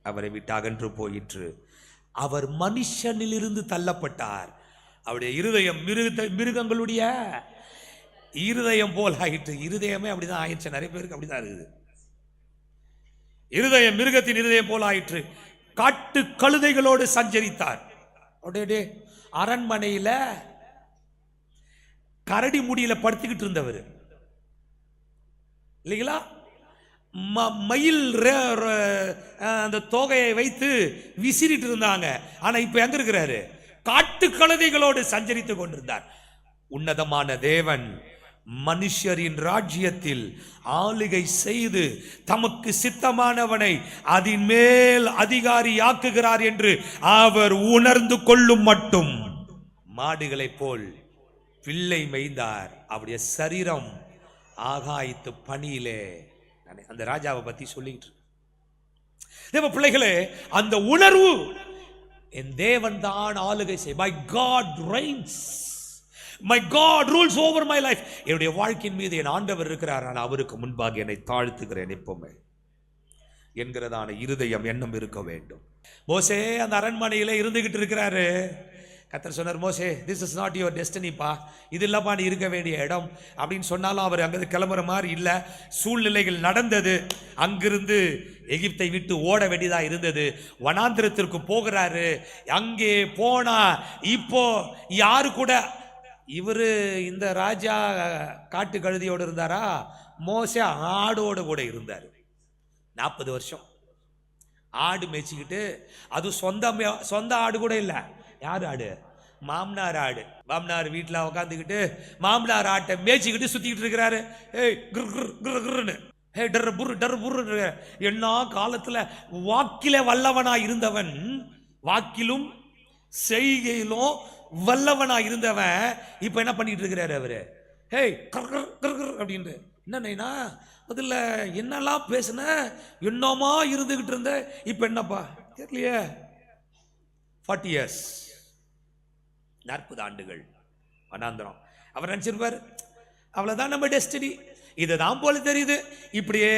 அவரை விட்டு அகன்று போயிற்று. அவர் மனுஷனிலிருந்து தள்ளப்பட்டார். அவருடைய இருதயம் மிருகங்களுடைய இருதயம் போல் ஆயிற்று. இருதயமே அப்படிதான் ஆயிடுச்சு. நிறைய பேருக்கு அப்படிதான் இருக்குது. இருதயம் மிருகத்தின் இருதயம் போல் ஆயிற்று. காட்டு கழுதைகளோடு சஞ்சரித்தார். அப்படியே அரண்மனையில கரடி முடியில படுத்துக்கிட்டு இருந்தவர் இல்லைங்களா. மயில் அந்த தொகையை வைத்து விசிறிட்டு இருந்தாங்க. ஆனா இப்ப எங்க இருக்கிறாரு, காட்டு கழுதைகளோடு சஞ்சரித்து கொண்டிருந்தார். உன்னதமான தேவன் மனுஷரின் ராஜ்யத்தில் ஆளுகை செய்து தமக்கு சித்தமானவனை அதன் மேல் அதிகாரியாக்குகிறார் என்று அவர் உணர்ந்து கொள்ளும் மட்டும் மாடுகளைப் போல் பிள்ளை மேய்ந்தார். அவருடைய சரீரம் ஆகாயத்து பணியிலே. அந்த ராஜாவை பத்தி சொல்லிட்டு தேவ பிள்ளைகளே, அந்த உணர்வு என் தேவன் தான் ஆளுகை செய். My God reigns. My God rules over my life. என்னுடைய வாழ்க்கையின் மீது என் ஆண்டவர் இருக்கிறார், நான் அவருக்கு முன்பாக என்னை தாழ்த்துகிறேன் எப்பவுமே என்கிறதான இருதயம் எண்ணம் இருக்க வேண்டும். மோசே அந்த அரண்மனையில இருந்துகிட்டு இருக்கிறாரு. கர்த்தர் சொன்னார், மோசே திஸ் இஸ் நாட் யுவர் டெஸ்டினிப்பா, இது இல்லப்பா நீ இருக்க வேண்டிய இடம் அப்படின்னு சொன்னாலும் அவர் அங்கிருந்து கிளம்புற மாதிரி இல்லை. சூழ்நிலைகள் நடந்தது. அங்கிருந்து எகிப்தை விட்டு ஓட வேண்டியதா இருந்தது. வனாந்திரத்திற்கு போகிறாரு. அங்கே போனா இப்போ யாரு கூட, இவரு இந்த ராஜா காட்டு கழுதியோடு இருந்தாரா, மோசே ஆடோடு கூட இருந்தார். 40 வருஷம் ஆடு மேய்ச்சிக்கிட்டு, அது சொந்த ஆடு கூட இல்லை. யார் ஆடு? மாமனார் ஆடு. மாமனார் வீட்டில் உட்காந்துக்கிட்டு மாமனார் ஆட்டை மேய்ச்சிக்கிட்டு சுத்திக்கிட்டு இருக்கிறாரு. ஏய் குருன்னு, ஹே டர் புரு டர் புரு. என்ன காலத்தில் வாக்கில வல்லவனா இருந்தவன், வாக்கிலும் செய்கையிலும் வல்லவனா இருந்தவன் இப்ப என்ன பண்ணிட்டு இருக்கிறாரு அவரு? ஹே அப்படின்னு என்னன்னா அதில் என்னெல்லாம் பேசுன, என்னமா இருந்துகிட்டு இருந்த, இப்ப என்னப்பா தெரியலையே. 40 years, 40 ஆண்டுகள் வனாந்திரம். அவர் நினைச்சிருப்பார் அவ்வளவுதான் நம்ம டெஸ்டினி, இதுதான் போல தெரியுது. இப்படியே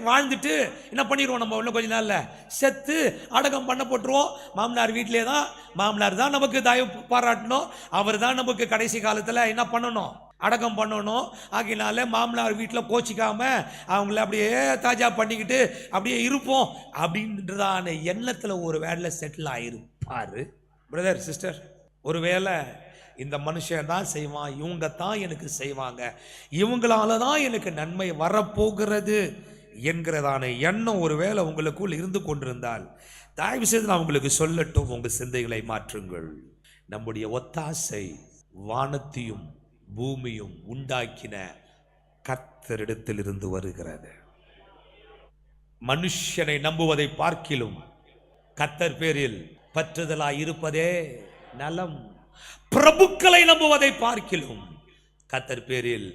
வாழ்ந்துட்டு என்ன பண்ணிடுவோம், நம்ம இன்னும் கொஞ்ச நாள்ல செத்து அடக்கம் பண்ண போட்டுருவோம். மாமனார் வீட்டிலே தான், மாமனார் தான் நமக்கு தயவு பாராட்டணும், அவர் தான் நமக்கு கடைசி காலத்தில் என்ன பண்ணணும், அடக்கம் பண்ணணும். ஆகினால மாமனார் வீட்டில் கோச்சிக்காம அவங்கள அப்படியே தாஜா பண்ணிக்கிட்டு அப்படியே இருப்போம் அப்படின்றதான எண்ணத்தில் ஒரு வேலை செட்டில் ஆயிருப்பாரு. பிரதர் சிஸ்டர், ஒருவேளை இந்த மனுஷன் தான் செய்வான், இவங்க தான் எனக்கு செய்வாங்க, இவங்களால தான் எனக்கு நன்மை வரப்போகிறது என்கிறதான எண்ணம் ஒருவேளை உங்களுக்குள் இருந்து கொண்டிருந்தால் தயவு செய்து நான் உங்களுக்கு சொல்லட்டும், உங்கள் சிந்தைகளை மாற்றுங்கள். நம்முடைய ஒத்தாசை வானத்தையும் பூமியும் உண்டாக்கின கர்த்தரிடத்தில் இருந்து வருகிறது. மனுஷனை நம்புவதை பார்க்கிலும் கர்த்தர் பேரில் பற்றுதலாய் இருப்பதே நலம். பிரபுக்களை நம்புவதை பார்க்கிலும் கர்த்தர் பேரில்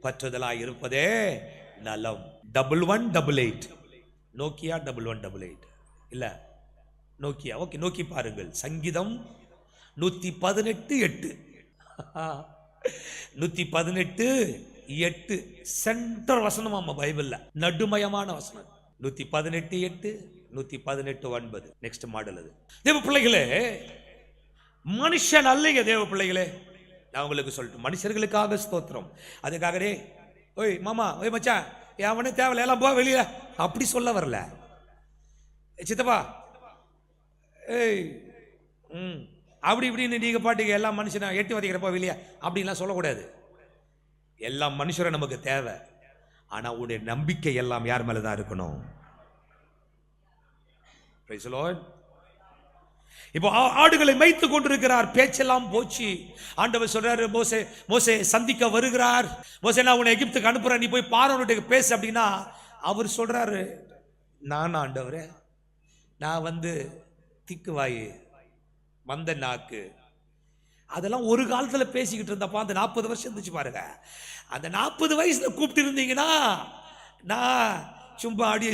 பற்றுதலாய் இருப்பதே நலம். 1188 நோக்கியா 1188 இல்ல நோக்கியா, ஓகே நோக்கி பாருங்கள். சங்கீதம் 118:8 118:8 சென்ட்ரல் வசனம் பைபிள்ல, நடுமயமான வசனம். 118:8 118:9 நெக்ஸ்ட் மாடல். அது தேவ பிள்ளைகளே, மனுஷன் அல்லைங்க தேவ பிள்ளைகளே. நான் உங்களுக்கு சொல்லட்டும், மனுஷர்களுக்காக ஸ்தோத்திரம். அதுக்காகவே ஓய் மாமா, ஓய் மச்சான், அவனே தேவையில்ல, எல்லாம் போ வெளியில அப்படி சொல்ல வரல. சித்தப்பா ஏய் அப்படி இப்படின்னு நீங்க பாட்டுக்கு எல்லா மனுஷனை எட்டி வதைக்கிறப்போ வெளியே அப்படின்லாம் சொல்லக்கூடாது. எல்லா மனுஷரும் நமக்கு தேவை. ஆனா உடைய நம்பிக்கை எல்லாம் யார் மேலதான் இருக்கணும்? Praise the Lord. இப்போ ஆடுகளை மேய்த்து கொண்டிருக்கிறார், பேச்செல்லாம் போச்சு. ஆண்டவர் சொல்றாரு, மோசே மோசே சந்திக்க வருகிறார். மோசே நான் உன்னை எகிப்துக்கு அனுப்புறேன், நீ போய் பார்வோனுக்கு பேசு அப்படின்னா அவர் சொல்றாரு, நான் ஆண்டவரே, நான் வந்து திக்குவாயு வந்த நாக்கு, அதெல்லாம் ஒரு காலத்தில் பேசிக்கிட்டு இருந்தப்பா. அந்த 40 வருஷம் இருந்துச்சு பாருங்க. அந்த 40 வயசுல கூப்பிட்டு இருந்தீங்கன்னா நான் சும்மா அப்படியே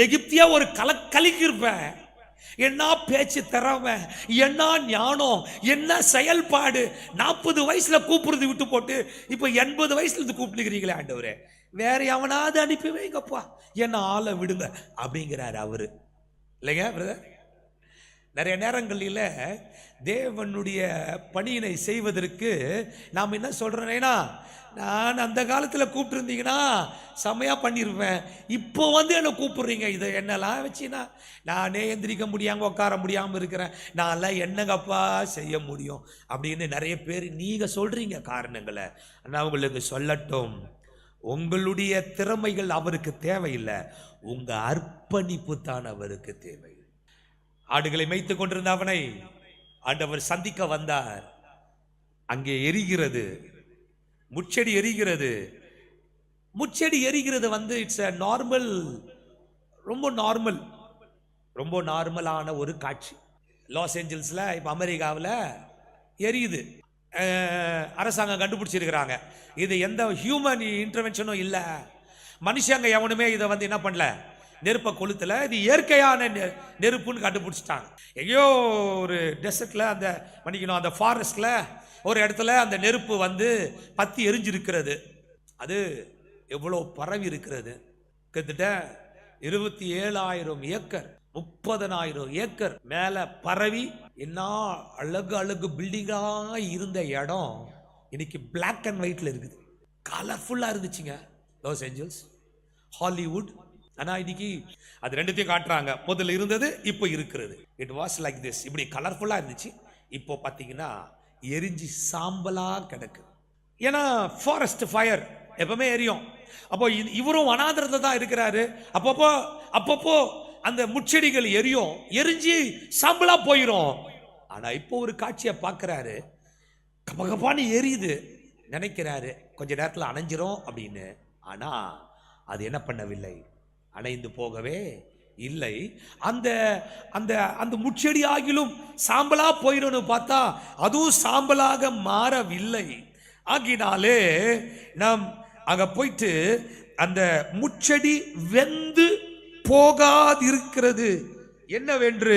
எகிப்தியா ஒரு கலக்கலிக்கு இருப்பேன். என்ன பேச்சு திறமை, என்ன ஞானம், என்ன செயல்பாடு. 40 வயசுல கூப்பிடுறது விட்டு போட்டு இப்ப 80 வயசுல இருந்து கூப்பிட்டுக்கிறீங்களே ஆண்டவரே, வேற எவனாவது அனுப்பி வைங்கப்பா, என்ன ஆளை விடுங்க அப்படிங்கிறாரு அவரு. இல்லைங்க பிரதர்? நிறைய நேரங்களில் தேவனுடைய பணியினை செய்வதற்கு நாம் என்ன சொல்றோம்னா, நான் அந்த காலத்தில் கூப்பிட்டுருந்தீங்கன்னா செமையா பண்ணிருப்பேன், இப்போ வந்து என்ன கூப்பிடுறீங்க, இதை என்னெல்லாம் வச்சுன்னா நானே எந்திரிக்க முடியாம உட்கார முடியாமல் இருக்கிறேன், நான்லாம் என்னங்கப்பா செய்ய முடியும் அப்படின்னு நிறைய பேர் நீங்க சொல்றீங்க காரணங்களை. நான் உங்களுக்கு சொல்லட்டும், உங்களுடைய திறமைகள் அவருக்கு தேவையில்லை, உங்க அர்ப்பணிப்பு தான் அவருக்கு தேவை. ஆடுகளை மேய்த்து கொண்டிருந்த அவனை ஆண்டவர் சந்திக்க வந்தார். அங்கே எரிகிறது, முச்செடி எரிகிறது. முச்செடி எரிகிறது வந்து இட்ஸ் a நார்மல், ரொம்ப நார்மலான ஒரு காட்சி. லாஸ் ஏஞ்சல்ஸ்ல இப்ப அமெரிக்காவில் எரியுது. அரசாங்கம் கண்டுபிடிச்சிருக்கிறாங்க, இது எந்த ஹியூமன் இன்டர்வென்ஷனும் இல்லை, மனுஷங்க எவனுமே இதை வந்து என்ன பண்ணல, நெருப்பை கொளுத்தல, இது இயற்கையான நெருப்புன்னு கண்டுபிடிச்சிட்டாங்க. எங்கேயோ ஒரு டெசர்ட்ல, அந்த மன்னிக்கணும், அந்த ஃபாரஸ்ட்ல ஒரு இடத்துல அந்த நெருப்பு வந்து பத்தி எரிஞ்சிருக்கிறது. அது எவ்வளோ பரவி இருக்கிறது, கிட்டத்தட்ட 27,000 ஏக்கர், 30,000 ஏக்கர் மேல பரவி, என்ன அழகு அழகு பில்டிங்கா இருந்த இடம் இன்னைக்கு பிளாக் அண்ட் ஒயிட்ல இருக்குது. கலர்ஃபுல்லா இருந்துச்சுங்க லாஸ் ஏஞ்சல்ஸ், ஹாலிவுட். ஆனா இன்னைக்கு அது ரெண்டுத்தையும் காட்டுறாங்க. முதல்ல இருந்தது, இப்போ இருக்கிறது. It was like this. இப்படி கலர்ஃபுல்லா இருந்துச்சு, இப்போ பாத்தீங்கன்னா எரிஞ்சு சாம்பலா கிடக்கு. ஏன்னா ஃபாரஸ்ட் ஃபயர் எப்பவுமே எரியும். அப்போ இவரும் வனாந்திரத்துல தான் இருக்கிறாரு. அப்பப்போ அந்த முச்செடிகள் எரியும், எரிஞ்சு சாம்பலா போயிடும். ஆனா இப்போ ஒரு காட்சியை பார்க்கிறாரு, கபகபான்னு எரியுது. நினைக்கிறாரு கொஞ்ச நேரத்தில் அணைஞ்சிரும் அப்படின்னு. ஆனா அது என்ன பண்ணவில்லை, அணைந்து போகவே இல்லை. அந்த அந்த அந்த முச்செடி ஆகிலும் சாம்பலா போயிடும்னு பார்த்தா அதுவும் சாம்பலாக மாறவில்லை. ஆகினாலே நாம் அங்க போயிட்டு அந்த முச்செடி வெந்து போகாதிருக்கிறது என்னவென்று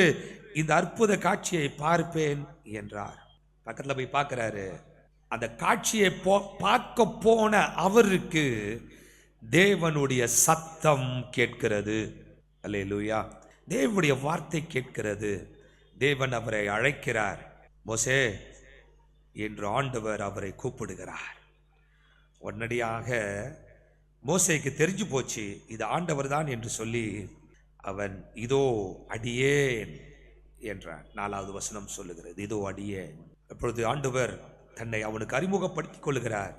இந்த அற்புத காட்சியை பார்ப்பேன் என்றார். பக்கத்துல போய் பார்க்கிறாரு. அந்த காட்சியை பார்க்க போன அவருக்கு தேவனுடைய சத்தம் கேட்கிறது. அல்லேலூயா. தேவனுடைய வார்த்தை கேட்கிறது. தேவன் அவரை அழைக்கிறார். மோசே என்று ஆண்டவர் அவரை கூப்பிடுகிறார். உடனடியாக மோசேக்கு தெரிஞ்சு போச்சு இது ஆண்டவர் தான் என்று சொல்லி அவன் இதோ அடியேன் என்றான். 4வது வசனம் சொல்லுகிறது, இதோ அடியேன். அப்பொழுது ஆண்டவர் தன்னை அவனுக்கு அறிமுகப்படுத்திக் கொள்கிறார்.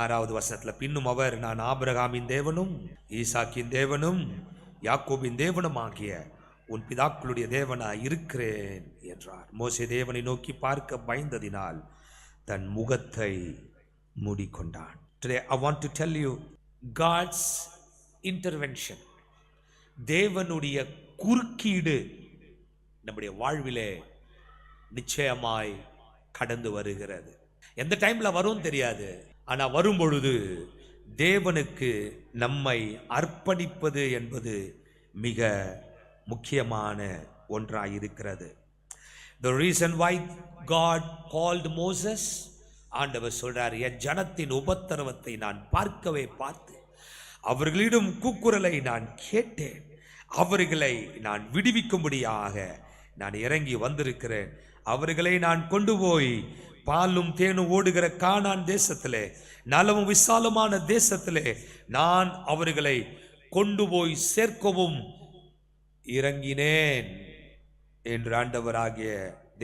6வது வசனத்துல, பின்னும் அவர், நான் ஆபிரகாமின் தேவனும் ஈசாக்கின் தேவனும் யாக்கோபின் தேவனும் ஆகிய உன் பிதாக்களுடைய தேவனாய் இருக்கிறேன் என்றார். மோசே தேவனை நோக்கி பார்க்க பயந்ததினால் தன் முகத்தை மூடிக்கொண்டான். Today I want to tell you God's intervention, தேவனுடைய குறுக்கீடு நம்முடைய வாழ்விலே நிச்சயமாய் கடந்து வருகிறது. எந்த டைம்ல வரும் தெரியாது. ஆனா வரும் பொழுது தேவனுக்கு நம்மை அர்ப்பணிப்பது என்பது மிக முக்கியமான ஒன்றாயிருக்கிறது. The reason why God called Moses, ஆண்டவர் சொல்றார், என் ஜனத்தின் உபத்திரவத்தை நான் பார்த்து அவர்களிடம் கூக்குரலை நான் கேட்டேன், அவர்களை நான் விடுவிக்கும்படியாக நான் இறங்கி வந்திருக்கிறேன். அவர்களை நான் கொண்டு போய் பாலும் தேனும் ஓடுகிற கானான் தேசத்திலே, நலமும் விசாலமான தேசத்திலே நான் அவர்களை கொண்டு போய் சேர்க்கவும் இறங்கினேன் என்று ஆண்டவராகிய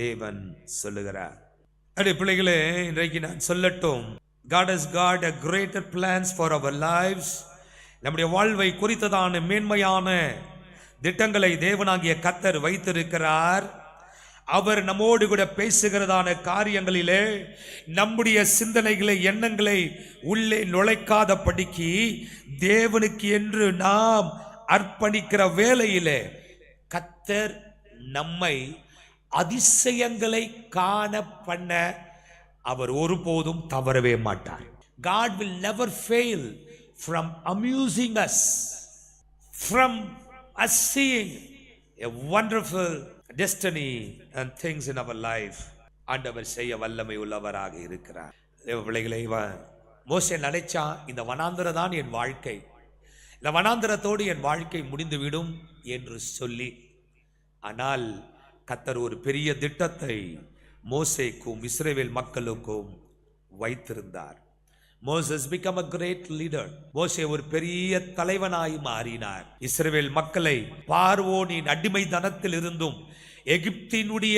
தேவன் சொல்லுகிறார். அடே பிள்ளைகளே, இன்றைக்கு நான் சொல்லட்டும், God has got a greater plans for our lives. நம்முடைய வாழ்வை குறித்ததான மேன்மையான திட்டங்களை தேவனாகிய கர்த்தர் வைத்திருக்கிறார். அவர் நம்மோடு கூட பேசுகிறதான காரியங்களிலே நம்முடைய சிந்தனைகளை, எண்ணங்களை உள்ளே நுழைக்காத படிக்கு தேவனுக்கு என்று நாம் அர்ப்பணிக்கிற வேளையிலே கர்த்தர் நம்மை அதிசயங்களை காண பண்ண அவர் ஒருபோதும் தவறவே மாட்டார். God will never fail from amusing us, from us seeing a wonderful destiny and things in our life. ஆண்டவர் செய்ய வல்லமை உள்ளவராக இருக்கிறார். தேவ பிள்ளைகளை, மோசே நினைச்சான், இந்த வனாந்திரம் தான் என் வாழ்க்கை, இந்த வனாந்திரத்தோடு என் வாழ்க்கை முடிந்துவிடும் என்று சொல்லி. ஆனால் கர்த்தர் ஒரு பெரிய திட்டத்தை மோசேக்கும் இஸ்ரவேல் மக்களுக்கும் வைத்திருந்தார். Moses became a great leader. மோசே ஒரு பெரிய தலைவனாய் மாறினார். இஸ்ரவேல் மக்களை பார்வோனின் அடிமை தனத்தில் இருந்தும் எகிப்தினுடைய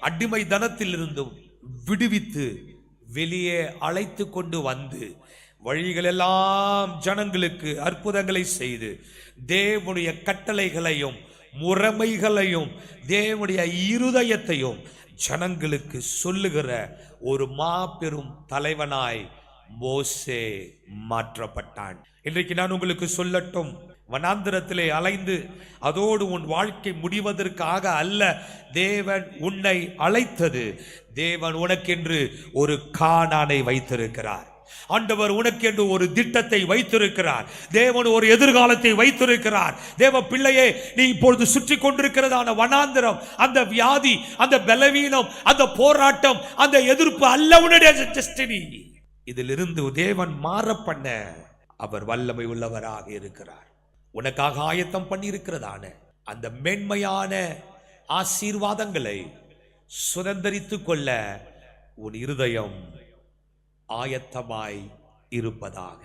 அடிமை தனத்தில் இருந்தும் விடுவித்து வெளியே அழைத்து கொண்டு வந்து வழிகளெல்லாம் ஜனங்களுக்கு அற்புதங்களை செய்து தேவனுடைய கட்டளைகளையும் முறைமைகளையும் தேவனுடைய இருதயத்தையும் ஜனங்களுக்கு சொல்லுகிற ஒரு மாபெரும் தலைவனாய் மோசே மாற்றப்பட்டான். இன்றைக்கு நான் உங்களுக்கு சொல்லட்டும், வனாந்திரத்திலே அலைந்து அதோடு உன் வாழ்க்கை முடிவதற்காக அல்ல தேவன் உன்னை அழைத்தது. தேவன் உனக்கென்று ஒரு கானானை வைத்திருக்கிறார். ஆண்டவர் உனக்கு என்று ஒரு திட்டத்தை வைத்திருக்கிறார். தேவன் ஒரு எதிர்காலத்தை வைத்திருக்கிறார். தேவ பிள்ளையே, நீ இப்பொழுது சுற்றி கொண்டிருக்கிறதான வனாந்திரம், அந்த வியாதி, அந்த பலவீனம், அந்த போராட்டம், அந்த எதிர்ப்பு அல்ல உன்னுடைய டெஸ்டினி. இதிலிருந்து தேவன் மாற பண்ண அவர் வல்லமை உள்ளவராக இருக்கிறார். உனக்காக ஆயத்தம் பண்ணி இருக்கிறதான அந்த மேன்மையான ஆசீர்வாதங்களை சுதந்தரித்துக் கொள்ள உன் இருதயம் ஆயத்தமாய் இருப்பதாக.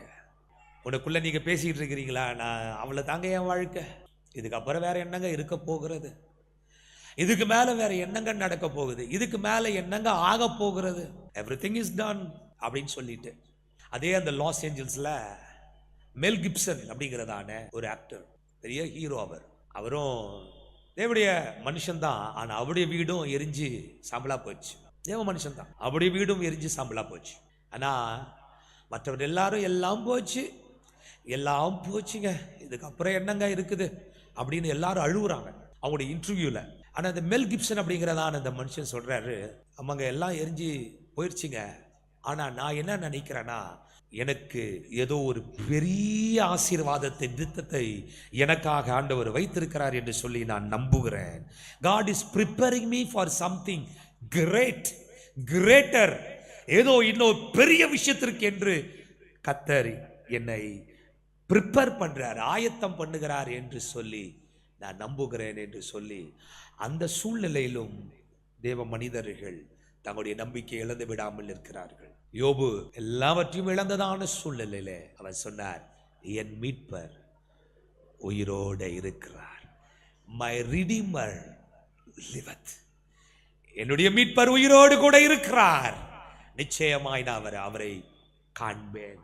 உனக்குள்ள நீங்க பேசிட்டு இருக்கிறீங்களா, நான் அவளை தாங்க என் வாழ்க்கை, இதுக்கப்புறம் வேற என்னங்க இருக்க போகிறது, இதுக்கு மேல வேற என்னங்க நடக்க போகுது, இதுக்கு மேல என்னங்க ஆக போகிறது, எவ்ரிதிங் இஸ் டன் அப்படின்னு சொல்லிட்டு. அதே அந்த லாஸ் ஏஞ்சல்ஸ்ல மெல் கிப்சன் அப்படிங்கிறதான ஒரு ஆக்டர், பெரிய ஹீரோ. அவரும் தேவடைய மனுஷன்தான். ஆனா அவருடைய வீடும் எரிஞ்சு சாம்பலா போச்சு. தேவ மனுஷன் தான், அவருடைய வீடும் எரிஞ்சு சாம்பலா போச்சு. ஆனா மற்றவர் எல்லாரும் எல்லாம் போச்சு, எல்லாம் போச்சுங்க, இதுக்கப்புறம் என்னங்க இருக்குது அப்படின்னு எல்லாரும் அழுகுறாங்க அவங்களுடைய இன்டர்வியூல. ஆனா இந்த மெல் கிப்சன் அப்படிங்கிறதான அந்த மனுஷன் சொல்றாரு, ஆமாங்க எல்லாம் எரிஞ்சு போயிடுச்சுங்க, ஆனா நான் என்ன நினைக்கிறேன்னா, எனக்கு ஏதோ ஒரு பெரிய ஆசீர்வாதத்தை, திட்டத்தை எனக்காக ஆண்டவர் வைத்திருக்கிறார் என்று சொல்லி நான் நம்புகிறேன். God is preparing me for something greater. ஏதோ இன்னும் பெரிய விஷயத்திற்கு என்று கர்த்தர் என்னை ப்ரிப்பேர் பண்றார், ஆயத்தம் பண்ணுகிறார் என்று சொல்லி நான் நம்புகிறேன் என்று சொல்லி, அந்த சூழ்நிலையிலும் தேவ மனிதர்கள் தங்களுடைய நம்பிக்கை இழந்து விடாமல் இருக்கிறார்கள். யோபு எல்லாவற்றையும் இழந்ததான சூழ்நிலையில அவர் சொன்னார், என் மீட்பர் உயிரோடு இருக்கிறார். My redeemer லிவத். என்னுடைய மீட்பர் உயிரோடு கூட இருக்கிறார், நிச்சயமாய் நான் அவரை காண்பேன்.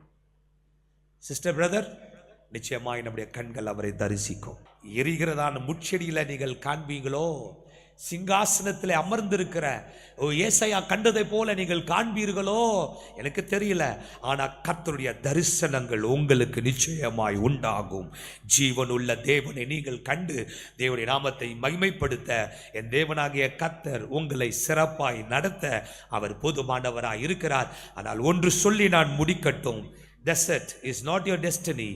சிஸ்டர், பிரதர், நிச்சயமாய் நம்முடைய கண்கள் அவரை தரிசிக்கும். எரிகிறதான முட்செடியில நீங்கள் காண்பீங்களோ, சிங்காசனத்தில் அமர்ந்திருக்கிற ஏசாயா கண்டதை போல நீங்கள் காண்பீர்களோ எனக்கு தெரியல. ஆனா கர்த்தருடைய தரிசனங்கள் உங்களுக்கு நிச்சயமாய் உண்டாகும். ஜீவனுள்ள தேவனை நீங்கள் கண்டு தேவனுடைய நாமத்தை மகிமைப்படுத்த என் தேவனாகிய கர்த்தர் உங்களை சிறப்பாய் நடத்த அவர் போதுமானவராய் இருக்கிறார். ஆனால் ஒன்று சொல்லி நான் முடிக்கட்டும், desert is not your destiny.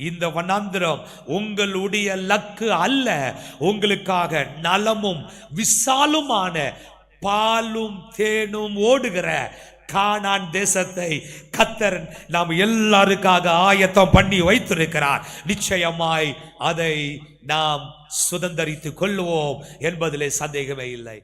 இந்த வனாந்திரம் உங்களுடைய லக்கு அல்ல. உங்களுக்காக நலமும் விசாலுமான பாலும் தேனும் ஓடுகிற கானான் தேசத்தை கர்த்தர் நாம் எல்லாருக்காக ஆயத்தம் பண்ணி வைத்திருக்கிறார். நிச்சயமாய் அதை நாம் சுதந்தரித்துக் கொள்வோம் என்பதிலே சந்தேகமே இல்லை.